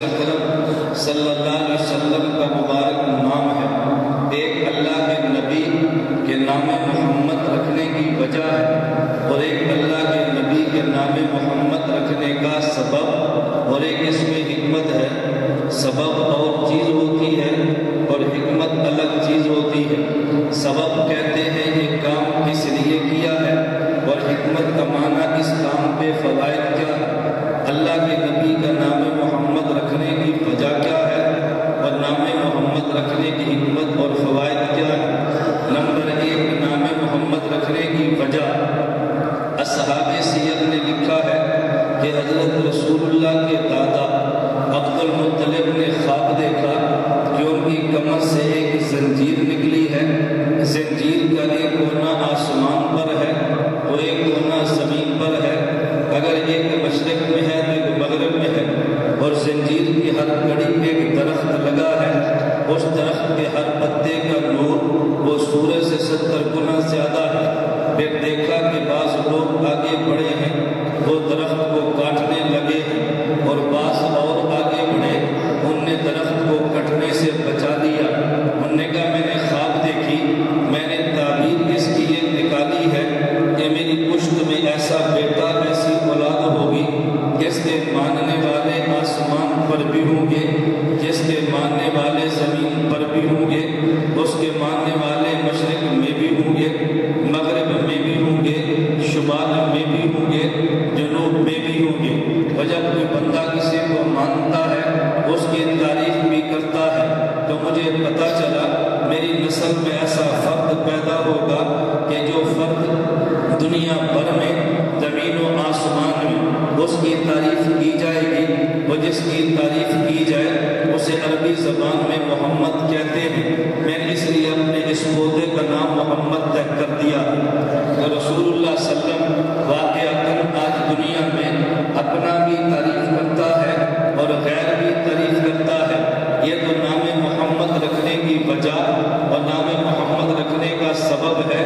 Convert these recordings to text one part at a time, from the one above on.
اکرم صلی اللہ علیہ وسلم کا مبارک نام ہے۔ ایک اللہ کے نبی کے نام محمد رکھنے کی وجہ ہے، اور ایک اللہ کے نبی کے نام محمد رکھنے کا سبب اور ایک اس میں حکمت ہے۔ سبب اور چیز ہوتی ہے اور حکمت الگ چیز ہوتی ہے۔ سبب کہتے ہیں یہ کام کس لیے کیا ہے، اور حکمت کا معنی اس کام پہ فوائد کیا ہے۔ اللہ کے نبی کا نام محمد رکھنے کی وجہ کیا ہے، اور نام محمد رکھنے کی حکمت اور فوائد کیا ہے۔ نمبر 1، نام محمد رکھنے کی وجہ۔ اصحاب سیر نے لکھا ہے کہ حضرت رسول اللہ کے دادا عبد المطلب نے خواب دیکھا کہ ان کی کمر سے ایک زنجیر نکلی ہے۔ زنجیر کا ایک کونا آسمان پر ہے اور ایک کونا زمین پر ہے۔ اگر ایک مشرق میں ہے تو ایک مغرب میں ہے، اور زنجیر کی ہر کڑی ایک درخت لگا ہے۔ اس درخت کے ہر پتے کا نور وہ سورج سے 70 گنا زیادہ ہے۔ پھر دیکھا کہ بعض لوگ آگے بڑھے ہیں، وہ درخت کو کاٹنے لگے ہیں، اور بعض اور آگے بڑھے، ان نے درخت کو کٹنے سے بچا دیا۔ انہوں نے کہا میں نے خواب دیکھی، میں نے تعبیر اس کی یہ نکالی ہے کہ میری پشت میں ایسا بیٹا ایسی اولاد ہوگی جس کے ماننے والے آسمان پر بھی ہوں گے، جس کے ماننے والے زمین پر بھی ہوں گے، اس کے ماننے والے مشرق میں بھی ہوں گے، مغرب میں بھی ہوں گے، شمال میں بھی ہوں گے، جنوب میں بھی ہوں گے۔ اور جب کوئی بندہ کسی کو مانتا ہے، اس کی تعریف بھی کرتا ہے، تو مجھے پتہ چلا میری نسل میں ایسا فرد پیدا ہوگا کہ جو فرد دنیا بھر میں زمین و آسمان میں اس کی تعریف کی جائے گی، وہ جس کی تعریف کی جائے اسے عربی زبان میں محمد کہتے ہیں۔ میں نے اس لیے اپنے اس پودے کا نام محمد طے کر دیا۔ تو رسول اللہ صلی اللہ علیہ وسلم واقعتاً آج دنیا میں اپنا بھی تعریف کرتا ہے اور غیر بھی تعریف کرتا ہے۔ یہ تو نام محمد رکھنے کی وجہ اور نام محمد رکھنے کا سبب ہے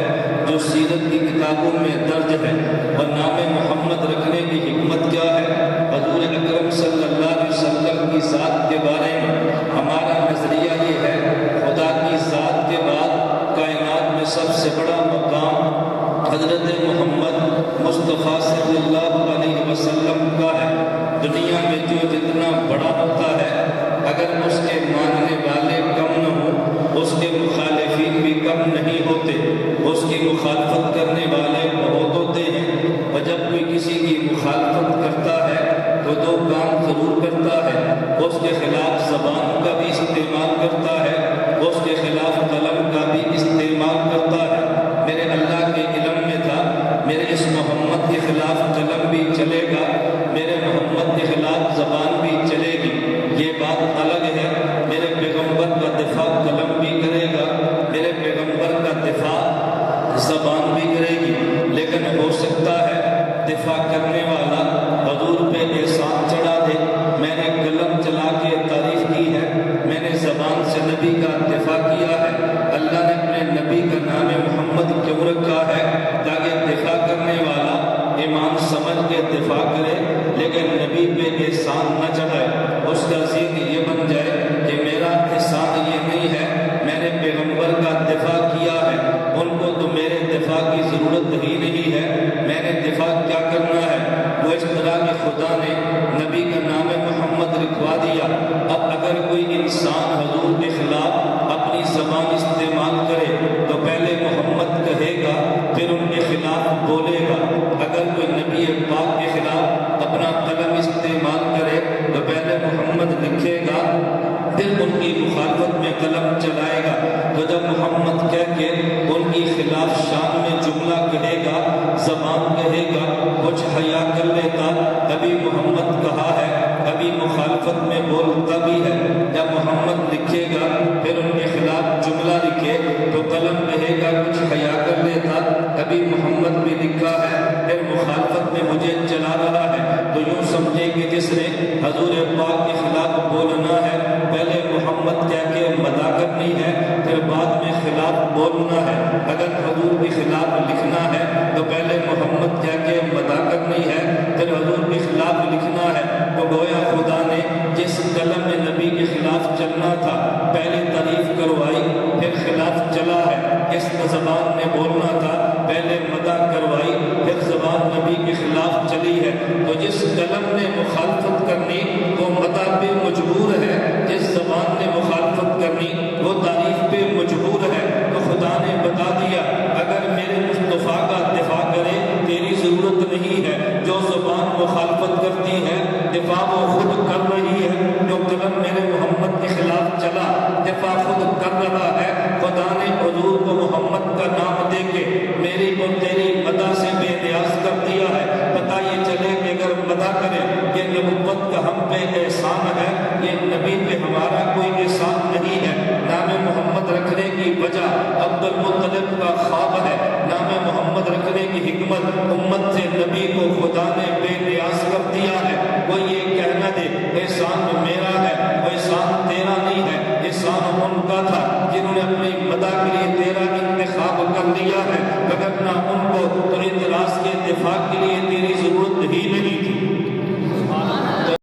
جو سیرت کی کتابوں میں درج ہے۔ اور نام محمد رکھنے کی حکمت کیا ہے؟ حضور اکرم صلی اللہ علیہ وسلم کی ذات کے بارے میں ہمارا نظریہ یہ ہے، خدا کی ذات کے بعد کائنات میں سب سے بڑا مقام حضرت محمد مصطفیٰ صلی اللہ علیہ وسلم کا ہے۔ دنیا میں جو جتنا بڑا ہوتا ہے، اگر اس کے ماننے والے کم نہ ہوں، اس کے مخالفین بھی کم نہیں ہوتے۔ اس کی مخالفت کرنے والے بہت ہوتے ہیں، اور جب کوئی کسی کی مخالفت کرتا ہے تو دو کام ضرور کرتا ہے، اس کے خلاف زبان کا بھی استعمال کرتا ہے، اس کے خلاف قلم کا بھی استعمال کرتا ہے۔ میرے اللہ کے علم میں تھا میرے اس محمد کے خلاف قلم بھی چلے گا، میرے محمد کے خلاف زبان بھی چلے گی۔ یہ بات الگ ہے، میرے پیغمبر کا دفاع قلم بھی کرے گا، میرے پیغمبر کا دفاع زبان بھی کرے گی، لیکن ہو سکتا ہے دفاع کرنے والا حضور پہ احسان چڑھا دے۔ میں نے قلم چلا کے تعریف کی ہے، میں نے زبان سے نبی کا دفاع کیا ہے۔ اللہ نے اپنے نبی کا نام محمد کیوں رکھا ہے؟ تاکہ دفاع کرنے والا ایمان سمجھ کے دفاع کرے، لیکن نبی پہ احسان نہ چڑھائے۔ اس کا ذہن یہ بن جائے کہ میرا احسان یہ نہیں ہے، میں نے پیغمبر کا دفاع کیا ہے، ان کو تو میرے دفاع کی ضرورت ہی نہیں ہے، میں نے دفاع کیا کرنا ہے۔ وہ اس طرح کہ خدا نے نبی کا نام محمد رکھوا دیا۔ اب اگر کوئی انسان حضور کے خلاف اپنی زبان استعمال کرے تو پہلے محمد کہے گا، پھر ان کے خلاف بولے گا۔ اگر کوئی نبی پاک کے خلاف اپنا قلم استعمال کرے تو پہلے محمد لکھے گا، پھر ان کی مخالفت میں قلم چلائے گا۔ تو جب محمد کہہ کے ان کی خلاف شان میں جملہ کہے گا، زبان کہے گا، کچھ حیا کر لیتا، ابھی محمد کہا ہے، ابھی مخالفت میں بولتا بھی ہے۔ جب محمد لکھے گا پھر ان کے خلاف جملہ لکھے تو قلم کہے گا کچھ حیا کر لیتا، ابھی محمد بھی لکھا ہے، پھر مخالفت میں مجھے چلا رہا ہے۔ تو یوں سمجھے کہ جس نے حضور پاک کے خلاف بولنا ہے، پہلے محمد کہہ کے مدح کرنی ہے، پھر بعد میں خلاف بولنا ہے۔ اگر حضور کے خلاف لکھنا ہے تو پہلے محمد کہہ کے مدح کرنی ہے، پھر حضور کے خلاف لکھنا ہے۔ تو گویا خدا نے جس قلم چلنا تھا، پہلے تعریف کروائی پھر خلاف چلا ہے، اس زبان نے بولنا تھا، پہلے مدح کروائی پھر زبان نبی کے خلاف چلی ہے۔ تو جس قلم نے مخالفت کرنی وہ مدح پہ مجبور ہے، جس زبان نے مخالفت کرنی وہ تعریف پہ مجبور ہے۔ تو خدا نے بتا دیا اگر میرے مصطفیٰ کا دفاع کرے تیری ضرورت نہیں ہے، جو زبان مخالفت کرتی ہے دفاع وہ خود کر رہی ہے، جو قلم میرے محمد کے خلاف چلا دفاع خود کر رہا ہے۔ خدا نے حضور کو محمد کا نام دے کے میری اور تیری مدح سے بے نیاز کر دیا ہے۔ پتہ یہ چلے کہ اگر مدح کرے یہ نبوت کا ہم پہ احسان ہے، یہ نبی پہ ہمارا کوئی احسان نہیں ہے۔ نام محمد رکھنے کی وجہ عبد المطلب کا خواب ہے، نام محمد رکھنے کی حکمت امت سے نبی کو خدا نے بے نیاز کر دیا ہے۔ وہ یہ کہنا دے احسان میرا ہے، وہ احسان تیرا نہیں ہے، احسان ان کا تھا جنہوں نے اپنی مدح کے لیے تیرا انتخاب کر لیا ہے، وگرنہ ان